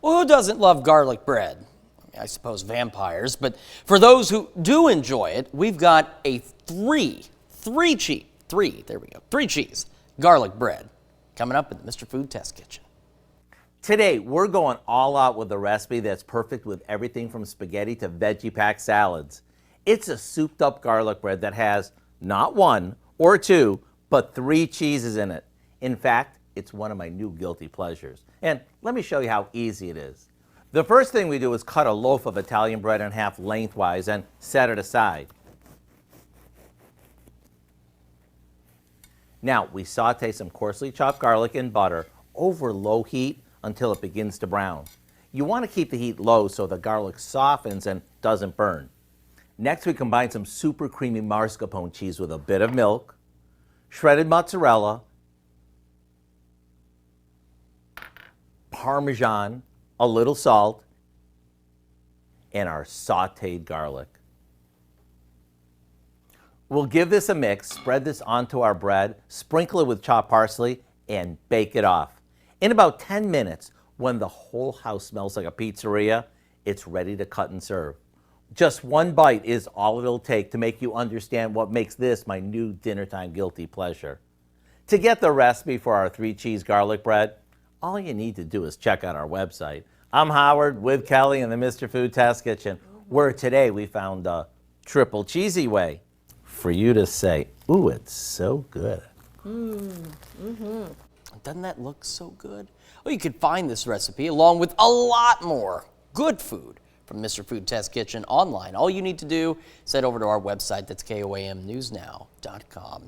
Well, who doesn't love garlic bread? I suppose vampires, but for those who do enjoy it, we've got a three cheese garlic bread coming up in the Mr. Food Test Kitchen. Today, we're going all out with a recipe that's perfect with everything from spaghetti to veggie packed salads. It's a souped up garlic bread that has not one or two, but 3 cheeses in it. In fact, it's one of my new guilty pleasures. And let me show you how easy it is. The first thing we do is cut a loaf of Italian bread in half lengthwise and set it aside. Now, we saute some coarsely chopped garlic in butter over low heat until it begins to brown. You want to keep the heat low so the garlic softens and doesn't burn. Next, we combine some super creamy mascarpone cheese with a bit of milk, shredded mozzarella, Parmesan, a little salt, and our sauteed garlic. We'll give this a mix, spread this onto our bread, sprinkle it with chopped parsley, and bake it off. In about 10 minutes, when the whole house smells like a pizzeria, it's ready to cut and serve. Just one bite is all it'll take to make you understand what makes this my new dinnertime guilty pleasure. To get the recipe for our 3-cheese garlic bread, all you need to do is check out our website. I'm Howard with Kelly in the Mr. Food Test Kitchen, where today we found a triple cheesy way for you to say, ooh, it's so good. Doesn't that look so good? Well, you can find this recipe along with a lot more good food from Mr. Food Test Kitchen online. All you need to do is head over to our website. That's KOAMnewsnow.com.